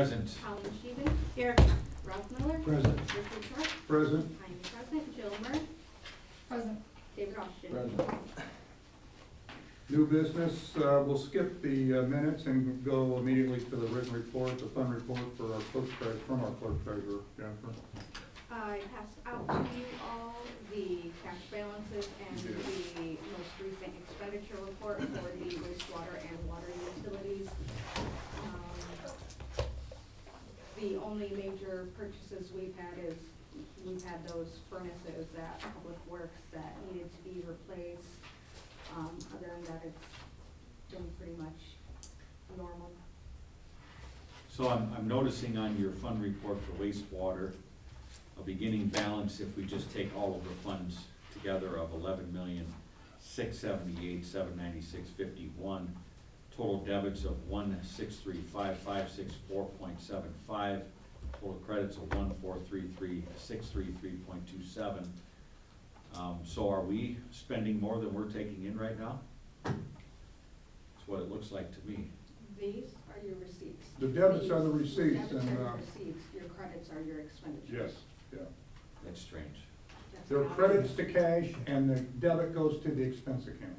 Present. Colin Stevens. Here. Ralph Miller. Present. Richard Sharp. Present. I'm present. Jill Murray. Present. David Austin. Present. New business, we'll skip the minutes and go immediately to the written report, the fund report for our clerk treasurer, from our clerk treasurer, Jennifer. I passed out to you all the cash balances and the most recent expenditure report for the wastewater and water utilities. The only major purchases we've had is, we've had those furnaces at Public Works that needed to be replaced. Other than that, it's been pretty much normal. So I'm noticing on your fund report for wastewater, a beginning balance, if we just take all of the funds together, of 11,678,796.51. Total debits of 1,635,564.75. Total credits of 1,433,633.27. So are we spending more than we're taking in right now? That's what it looks like to me. These are your receipts. The debits are the receipts Debits and, are your receipts, your credits are your expenditures. yes, yeah. That's strange. That's There are how- credits to cash and the debit goes to the expense account.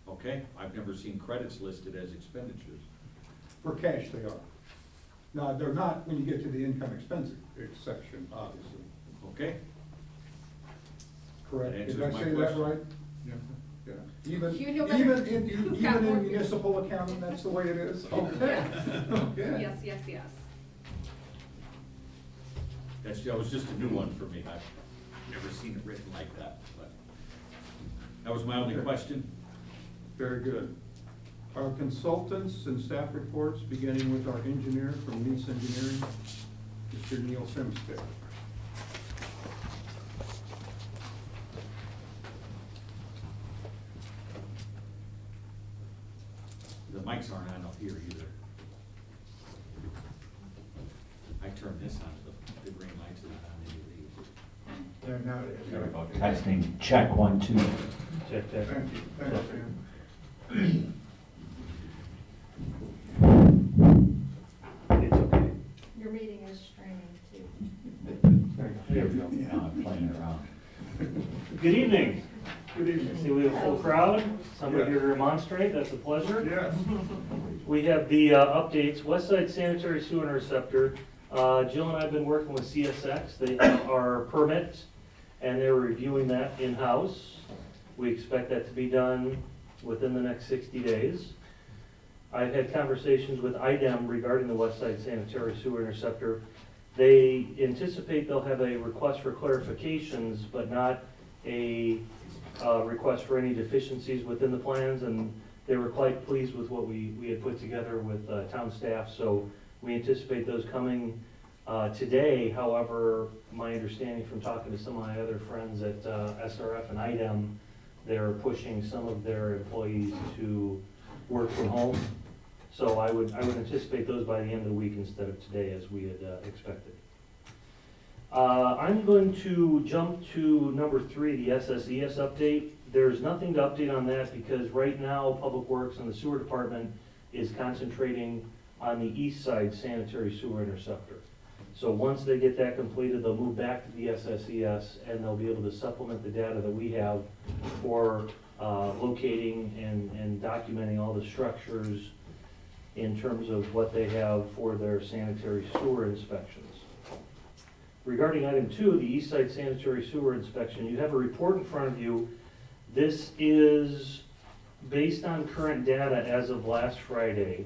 Okay, I've never seen credits listed as expenditures. For cash they are. No, they're not when you get to the income expense section, obviously. Okay? Correct. That Did I answers my say that question. right? Yeah. Even, You know better. even You've got more. in municipal accounting, that's the way it is? Okay. Okay. Yes, yes, yes. That was just a new one for me. I've never seen it written like that, but that was my only Okay. question. Very good. Our consultants and staff reports, beginning with our engineer from Nice Engineering, Mr. Neil Simstick. The mics aren't on up here either. I turned this on, the green lights are not on any of these. There now it is. There we go. Testing, check, 1, 2. Thank you. Thanks, Dan. It's okay. Your meeting is streaming too. There we go. Now I'm playing around. Good evening. Good I evening. see we have a full crowd. Somebody Yeah. here to remonstrate, that's a pleasure. Yes. We have the updates, West Side Sanitary Sewer Interceptor. Jill and I have been working with CSX. They have our permit, and they're reviewing that in-house. We expect that to be done within the next 60 days. I've had conversations with IDEM regarding the West Side Sanitary Sewer Interceptor. They anticipate they'll have a request for clarifications, but not a request for any deficiencies within the plans, and they were quite pleased with what we had put together with town staff, so we anticipate those coming today. However, my understanding from talking to some of my other friends at SRF and IDEM, they're pushing some of their employees to work from home. So I would anticipate those by the end of the week instead of today as we had expected. I'm going to jump to number 3, the SSES update. There's nothing to update on that because right now Public Works and the Sewer Department is concentrating on the east side sanitary sewer interceptor. So once they get that completed, they'll move back to the SSES and they'll be able to supplement the data that we have for locating and documenting all the structures in terms of what they have for their sanitary sewer inspections. Regarding item 2, the east side sanitary sewer inspection, you have a report in front of you. This is based on current data as of last Friday,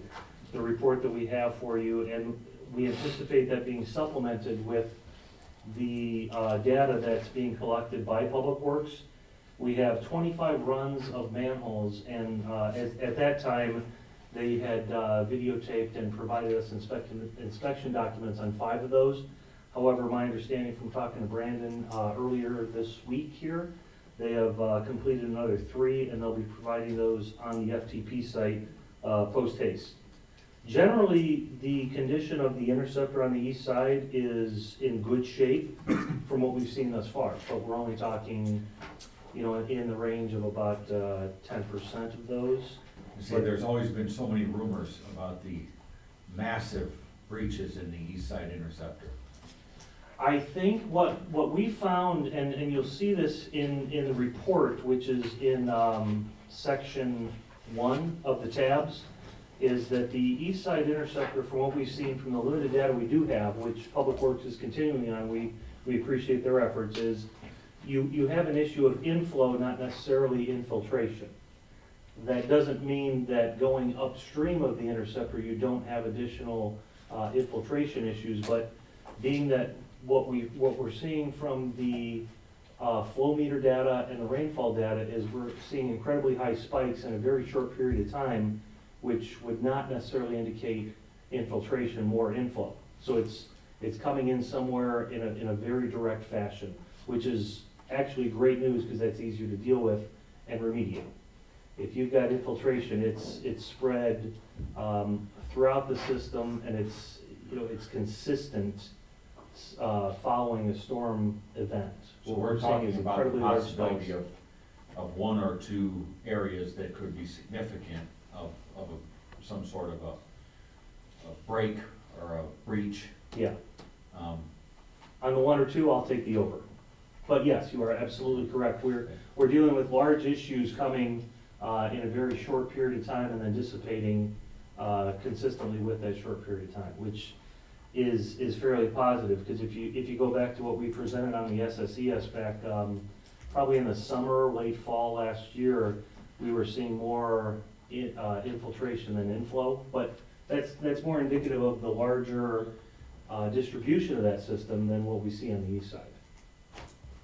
the report that we have for you, and we anticipate that being supplemented with the data that's being collected by Public Works. We have 25 runs of manholes, and at that time, they had videotaped and provided us inspection documents on 5 of those. However, my understanding from talking to Brandon earlier this week here, they have completed another 3, and they'll be providing those on the FTP site post haste. Generally, the condition of the interceptor on the east side is in good shape from what we've seen thus far, but we're only talking, in the range of about 10% of those. You see, there's always been so many rumors about the massive breaches in the east side interceptor. I think what we found, and you'll see this in the report, which is in section 1 of the tabs, is that the east side interceptor, from what we've seen from the limited data we do have, which Public Works is continuing on, we appreciate their efforts, is you have an issue of inflow, not necessarily infiltration. That doesn't mean that going upstream of the interceptor, you don't have additional infiltration issues, but being that what we're seeing from the flow meter data and the rainfall data is we're seeing incredibly high spikes in a very short period of time, which would not necessarily indicate infiltration, more inflow. So it's coming in somewhere in a very direct fashion, which is actually great news because that's easier to deal with and remediate. If you've got infiltration, it's spread throughout the system, and it's consistent following a storm event. So What we're seeing talking is about the incredibly large possibility spikes. of one or two areas that could be significant of some sort of a break or a breach. Yeah, Um, on the 1 or 2, I'll take the over. But yes, you are absolutely correct. We're dealing with large issues coming in a very short period of time and then dissipating consistently with that short period of time, which is fairly positive, because if you go back to what we presented on the SSES back probably in the summer, late fall last year, we were seeing more infiltration than inflow, but that's more indicative of the larger distribution of that system than what we see on the east side.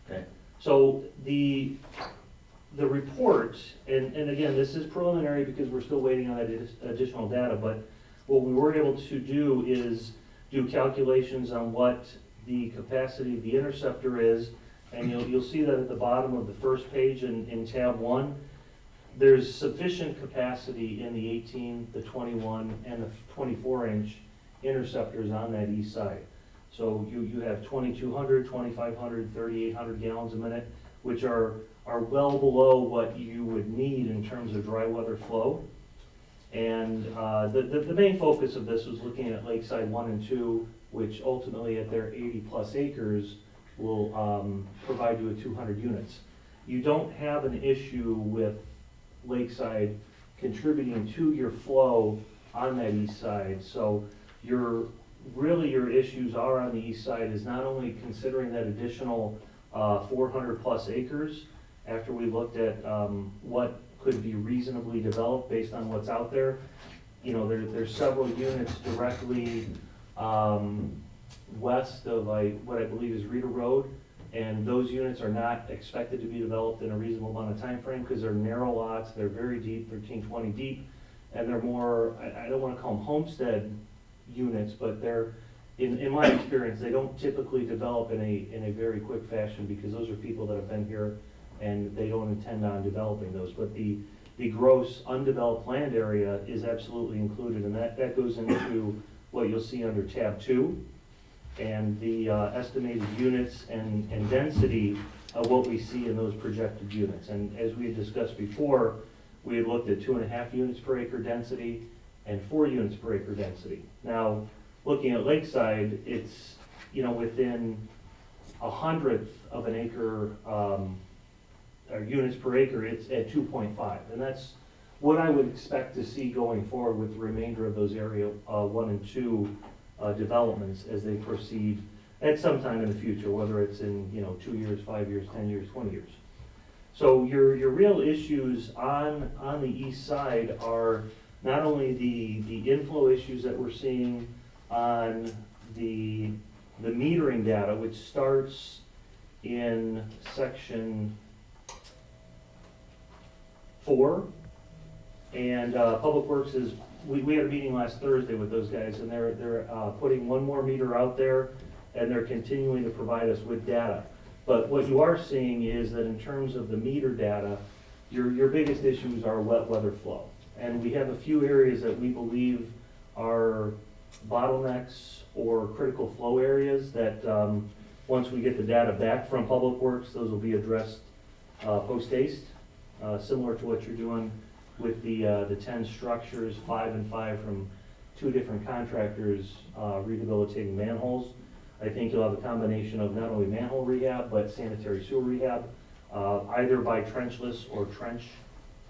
Okay, So the report, and again, this is preliminary because we're still waiting on that additional data, but what we were able to do is do calculations on what the capacity of the interceptor is, and you'll see that at the bottom of the first page in tab 1, there's sufficient capacity in the 18, the 21, and the 24-inch interceptors on that east side. So you have 2,200, 2,500, 3,800 gallons a minute, which are well below what you would need in terms of dry weather flow. And the main focus of this was looking at Lakeside 1 and 2, which ultimately at their 80-plus acres will provide you with 200 units. You don't have an issue with Lakeside contributing to your flow on that east side. So your issues are on the east side is not only considering that additional 400-plus acres after we looked at what could be reasonably developed based on what's out there. You know, there's several units directly west of what I believe is Rita Road, and those units are not expected to be developed in a reasonable amount of time frame because they're narrow lots, they're very deep, 13, 20 deep, and they're more, I don't want to call them homestead units, but they're, in my experience, they don't typically develop in a very quick fashion because those are people that have been here and they don't intend on developing those. But the gross undeveloped land area is absolutely included, and that goes into what you'll see under tab 2, and the estimated units and density of what we see in those projected units. And as we had discussed before, we had looked at 2.5 units per acre density and 4 units per acre density. Now, looking at Lakeside, it's, within 1/100th of an acre, or units per acre, it's at 2.5. And that's what I would expect to see going forward with the remainder of those area 1 and 2 developments as they proceed at some time in the future, whether it's in, 2 years, 5 years, 10 years, 20 years. So your real issues on the east side are not only the inflow issues that we're seeing on the metering data, which starts in section 4, and Public Works is, we had a meeting last Thursday with those guys, and they're putting one more meter out there, and they're continuing to provide us with data. But what you are seeing is that in terms of the meter data, your biggest issues are wet weather flow. And we have a few areas that we believe are bottlenecks or critical flow areas that once we get the data back from Public Works, those will be addressed post haste, similar to what you're doing with the 10 structures, 5 and 5 from 2 different contractors rehabilitating manholes. I think you'll have a combination of not only manhole rehab, but sanitary sewer rehab, either by trenchless or trench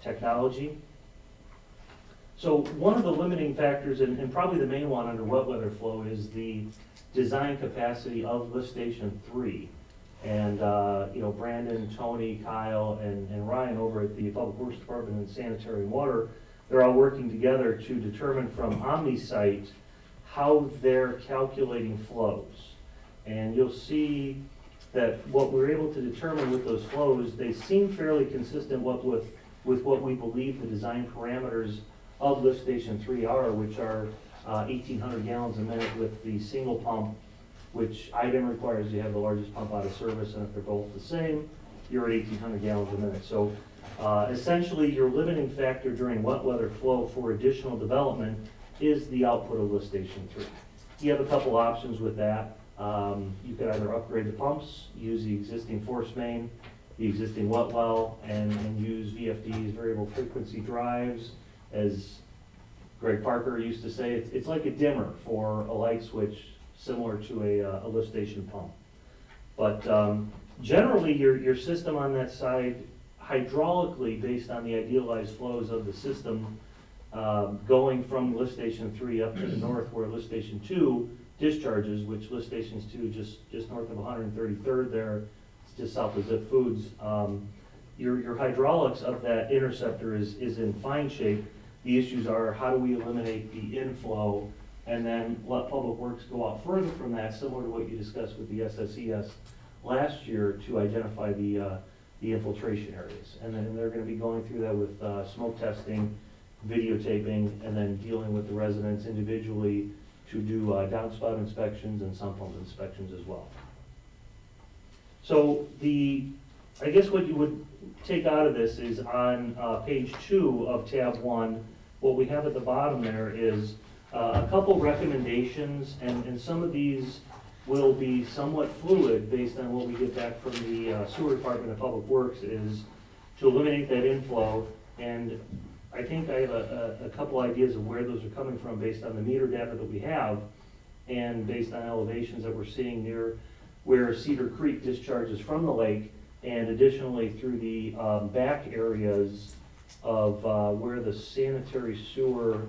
technology. So one of the limiting factors, and probably the main one under wet weather flow, is the design capacity of lift station 3. And, Brandon, Tony, Kyle, and Ryan over at the Public Works Department and Sanitary and Water, they're all working together to determine from OmniSite how they're calculating flows. And you'll see that what we're able to determine with those flows, they seem fairly consistent with what we believe the design parameters of lift station 3 are, which are 1,800 gallons a minute with the single pump, which IDEM requires you have the largest pump out of service, and if they're both the same, you're at 1,800 gallons a minute. So essentially, your limiting factor during wet weather flow for additional development is the output of lift station 3. You have a couple options with that. You could either upgrade the pumps, use the existing force main, the existing wet well, and use VFDs, variable frequency drives. As Greg Parker used to say, it's like a dimmer for a light switch, similar to a lift station pump. But generally, your system on that side, hydraulically, based on the idealized flows of the system, going from lift station 3 up to the north where lift station 2 discharges, which lift stations 2 just north of 133rd there, it's just south of Zip Foods. Your hydraulics of that interceptor is in fine shape. The issues are, how do we eliminate the inflow and then let Public Works go out further from that, similar to what you discussed with the SSES last year, to identify the infiltration areas. And then they're going to be going through that with smoke testing, videotaping, and then dealing with the residents individually to do downspout inspections and sump pump inspections as well. So I guess what you would take out of this is on page 2 of tab 1, what we have at the bottom there is a couple recommendations, and some of these will be somewhat fluid based on what we get back from the Sewer Department of Public Works, is to eliminate that inflow. And I think I have a couple ideas of where those are coming from based on the meter data that we have and based on elevations that we're seeing near where Cedar Creek discharges from the lake, and additionally through the back areas of where the sanitary sewer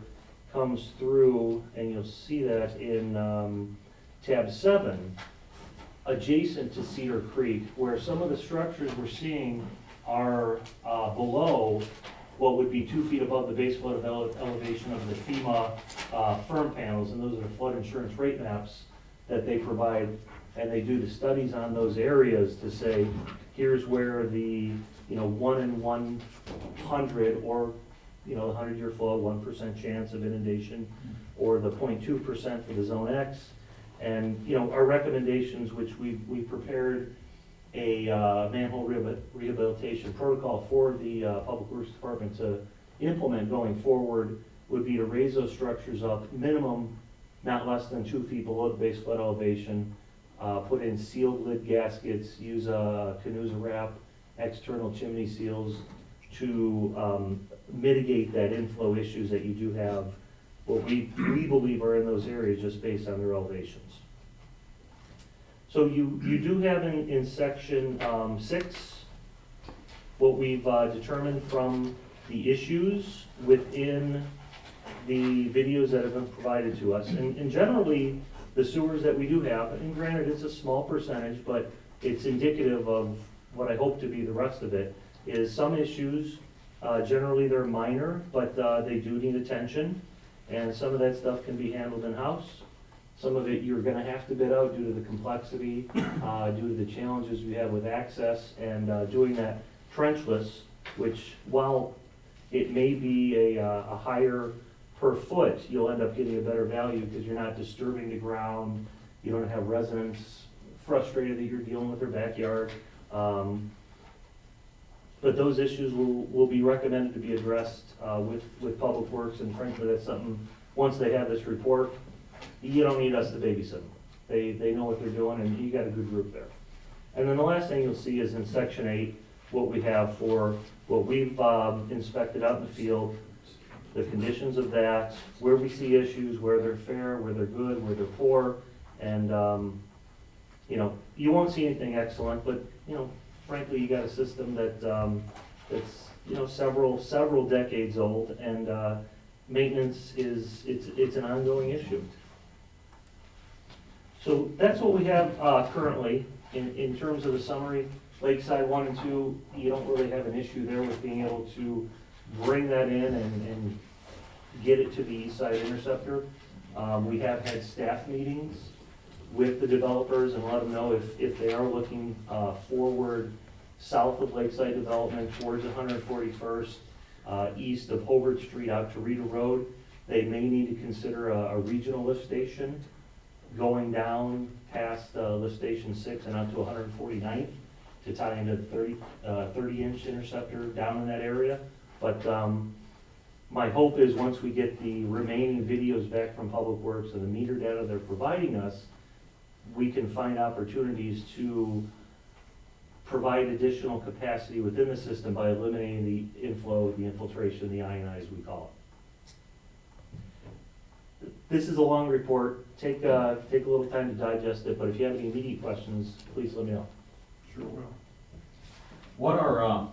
comes through, and you'll see that in tab 7, adjacent to Cedar Creek, where some of the structures we're seeing are below what would be 2 feet above the base flood elevation of the FEMA firm panels, and those are the flood insurance rate maps that they provide, and they do the studies on those areas to say, here's where the 1 in 100, or the 100-year flow, 1% chance of inundation, or the 0.2% for the zone X. And our recommendations, which we prepared a manhole rehabilitation protocol for the Public Works Department to implement going forward, would be to raise those structures up minimum not less than 2 feet below the base flood elevation, put in sealed lid gaskets, use a Canusa wrap, external chimney seals to mitigate that inflow issues that you do have, what we believe are in those areas just based on their elevations. So you do have in section 6 what we've determined from the issues within the videos that have been provided to us. And generally, the sewers that we do have, and granted it's a small percentage, but it's indicative of what I hope to be the rest of it, is some issues, generally they're minor, but they do need attention, and some of that stuff can be handled in-house. Some of it you're gonna have to bid out due to the complexity, due to the challenges we have with access, and doing that trenchless, which while it may be a higher per foot, you'll end up getting a better value because you're not disturbing the ground, you don't have residents frustrated that you're dealing with their backyard. But those issues will be recommended to be addressed with Public Works, and frankly, that's something, once they have this report, you don't need us to babysit them. They know what they're doing, and you got a good group there. And then the last thing you'll see is in section 8, what we have for what we've inspected out in the field, the conditions of that, where we see issues, where they're fair, where they're good, where they're poor, and, you know, you won't see anything excellent, but, you know, frankly, you got a system that, that's, you know, several decades old, and, maintenance it's an ongoing issue. So that's what we have, currently, in terms of the summary. Lakeside 1 and 2, you don't really have an issue there with being able to bring that in and get it to the east side interceptor. We have had staff meetings with the developers and let them know if they are looking forward south of Lakeside Development towards 141st, east of Hobart Street out to Rita Road, they may need to consider a regional lift station going down past lift station 6 and out to 149th to tie into the 30-inch interceptor down in that area. But my hope is once we get the remaining videos back from Public Works and the meter data they're providing us, we can find opportunities to provide additional capacity within the system by eliminating the inflow, the infiltration, the ionize, we call it. This is a long report. Take a little time to digest it, but if you have any immediate questions, please let me know. Sure will. What are,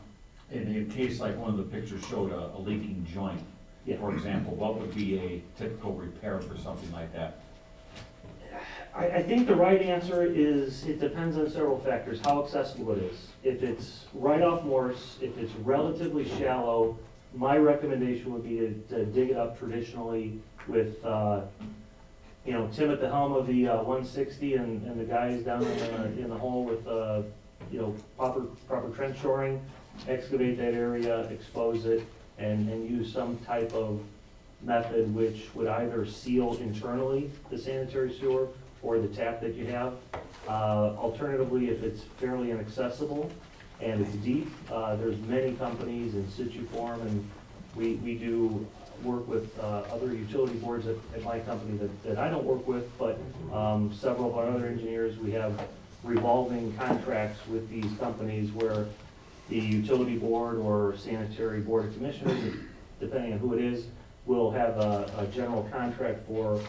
in a case like one of the pictures showed a leaking joint, Yeah. for example, what would be a typical repair for something like that? I think the right answer is, it depends on several factors, how accessible it is. If it's right off Morse, if it's relatively shallow, my recommendation would be to dig it up traditionally with, you know, Tim at the helm of the 160 and the guys down in the hole with, you know, proper trench shoring, excavate that area, expose it, and use some type of method which would either seal internally the sanitary sewer or the tap that you have. Alternatively, if it's fairly inaccessible and it's deep, there's many companies in situ form, and we do work with other utility boards at my company that I don't work with, but several of our other engineers, we have revolving contracts with these companies where the utility board or sanitary board of commissioners, depending on who it is, will have a general contract for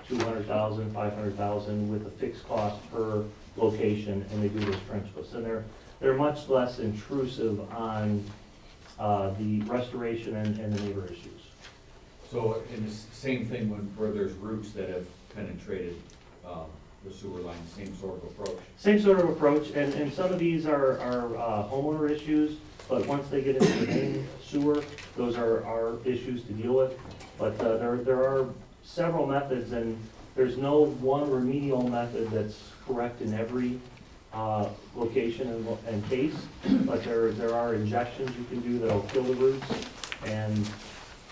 $200,000, $500,000 with a fixed cost per location, and they do those trench coats. And they're much less intrusive on the restoration and the neighbor issues. So, in the same thing where there's roots that have penetrated the sewer line, same sort of approach? Same sort of approach, and some of these are homeowner issues, but once they get into the main sewer, those are our issues to deal with. But there are several methods, and there's no one remedial method that's correct in every location and case, but there are injections you can do that'll kill the roots, and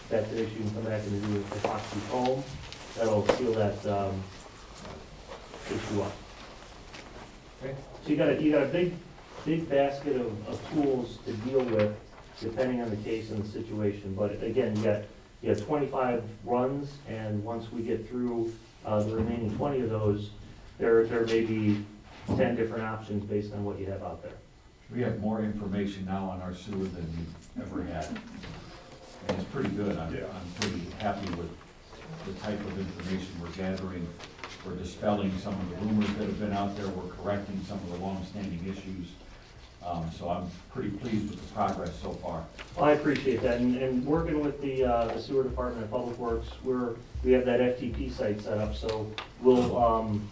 that's an issue. You can come back and do epoxy foam that'll seal that issue up. Okay. So you got a big basket of tools to deal with depending on the case and the situation. But again, you got 25 runs, and once we get through the remaining 20 of those, there may be 10 different options based on what you have out there. We have more information now on our sewer than we've ever had. And it's pretty good. I'm pretty happy with the type of information we're gathering. We're dispelling some of the rumors that have been out there. We're correcting some of the long-standing issues. So I'm pretty pleased with the progress so far. Well, I appreciate that, and working with the sewer department of Public Works, we have that FTP site set up, so we'll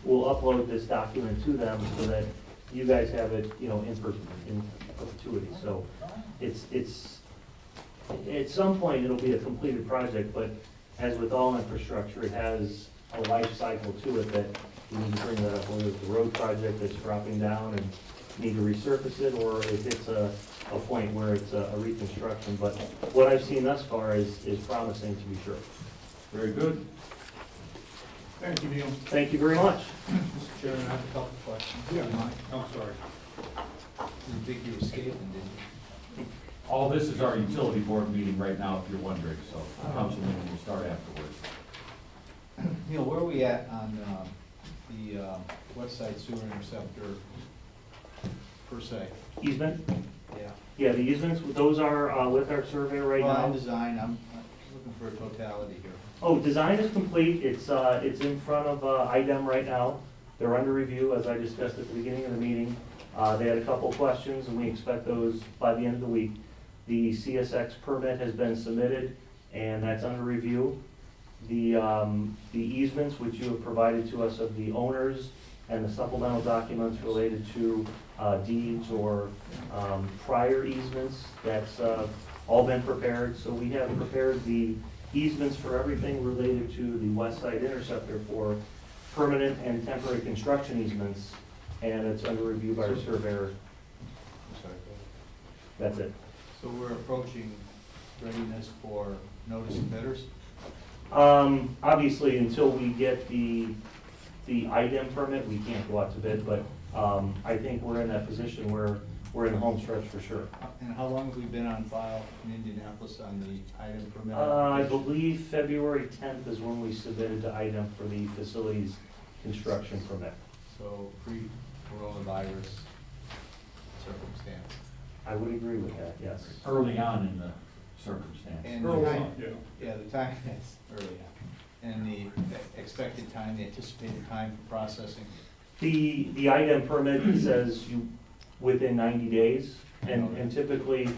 upload this document to them so that you guys have it, you know, in perpetuity. So it's at some point it'll be a completed project, but as with all infrastructure, it has a life cycle to it that you need to bring that up, whether it's a road project that's dropping down and need to resurface it, or if it's a point where it's a reconstruction. But what I've seen thus far is promising, to be sure. Very good. Thank you, Neil. Thank you very much. Mr. Chairman, I have a couple of questions. Yeah, I'm sorry. You think you were skating, didn't you? All this is our utility board meeting right now, if you're wondering, so the council meeting will start afterwards. Neil, where are we at on the west side sewer interceptor per se? Easement? Yeah. Yeah, the easements, those are with our surveyor right Well, on now. design, I'm looking for a totality here. Oh, design is complete, it's in front of IDEM right now. They're under review, as I discussed at the beginning of the meeting. They had a couple of questions, and we expect those by the end of the week. The CSX permit has been submitted, and that's under review. The easements which you have provided to us of the owners and the supplemental documents related to deeds or prior easements, that's all been prepared. So we have prepared the easements for everything related to the West Side Interceptor for permanent and temporary construction easements, and it's under review by our surveyor. I'm sorry. That's it. So we're approaching readiness for notice of bidders? Obviously, until we get the IDEM permit, we can't go out to bid, but I think we're in that position where we're in the home stretch for sure. And how long have we been on file in Indianapolis on the item permit? I believe February 10th is when we submitted to IDEM for the facilities construction permit. So pre-coronavirus circumstance. I would agree with that, yes. Early on in the circumstance. And Early the on, time, yeah. yeah, the time, that's early on. And the expected time, the anticipated time for processing. The IDEM permit says you, within 90 days, and typically,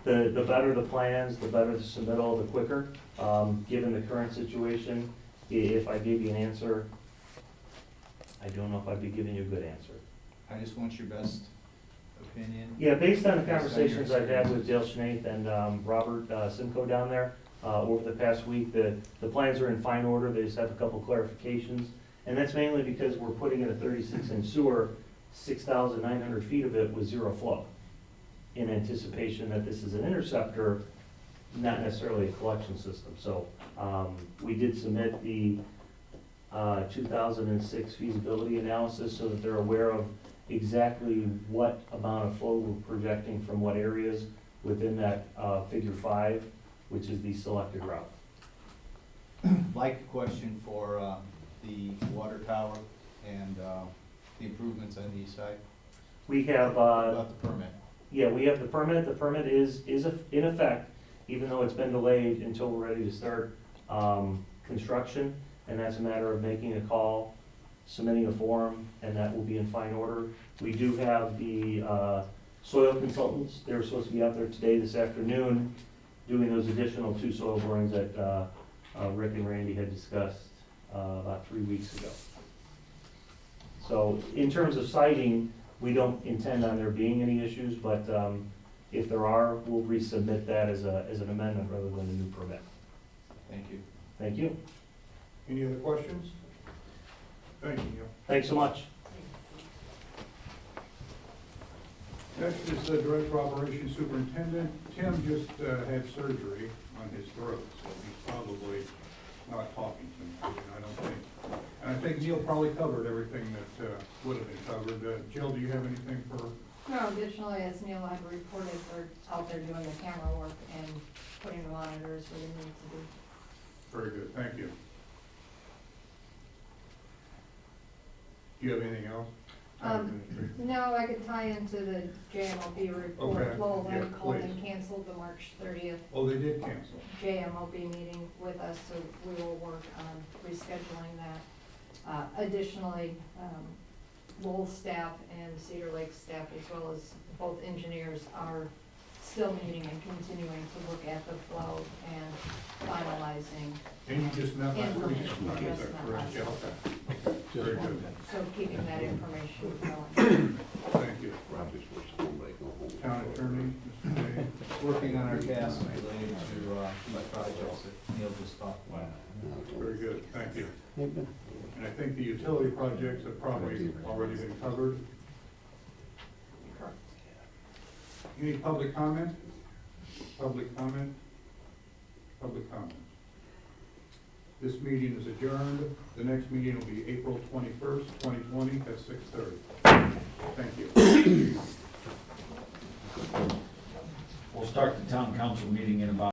the better the plans, the better the submittal, the quicker. Given the current situation, if I gave you an answer, I don't know if I'd be giving you a good answer. I just want your best opinion. Yeah, based on the conversations I've had with Dale Schnaith and Robert Simcoe down there over the past week, the plans are in fine order, they just have a couple clarifications. And that's mainly because we're putting in a 36-inch sewer, 6,900 feet of it with zero flow, in anticipation that this is an interceptor, not necessarily a collection system. So we did submit the 2006 feasibility analysis so that they're aware of exactly what amount of flow we're projecting from what areas within that figure 5, which is the selected route. Like a question for the water tower and the improvements on the east side. We have, About the permit. yeah, we have the permit. The permit is in effect, even though it's been delayed until we're ready to start construction. And that's a matter of making a call, submitting a form, and that will be in fine order. We do have the soil consultants. They're supposed to be out there today, this afternoon, doing those additional 2 soil borings that Rick and Randy had discussed about 3 weeks ago. So in terms of siting, we don't intend on there being any issues, but if there are, we'll resubmit that as an amendment rather than a new permit. Thank you. Thank you. Any other questions? Thank you. Thanks so much. Next is the Director of Operations Superintendent. Tim just had surgery on his throat, so he's probably not talking to me, I don't think. And I think Neil probably covered everything that would have been covered. Jill, do you have anything for? No, additionally, as Neil had reported, they're out there doing the camera work and putting the monitors where they need to be. Very good, thank you. Do you have anything else? No, I could tie into the JMOB report. Okay, Lowell yeah, then called please. and canceled the March 30th Oh, they did cancel. JMOB meeting with us, so we will work on rescheduling that. Additionally, Lowell staff and Cedar Lake staff, as well as both engineers, are still meeting and continuing to look at the flow and finalizing, And you just met last week? Information. Is that correct? Yeah, okay. Very good, so keeping that information going. thank you. Town Attorney, Mr. Day. Working on our tasks related to these projects that Neil just talked about. Very good, thank you. And I think the utility projects have probably already been covered. Correct. Any public comment? Public comment? Public comment. This meeting is adjourned. The next meeting will be April 21st, 2020 at 6:30. Thank you. We'll start the town council meeting in about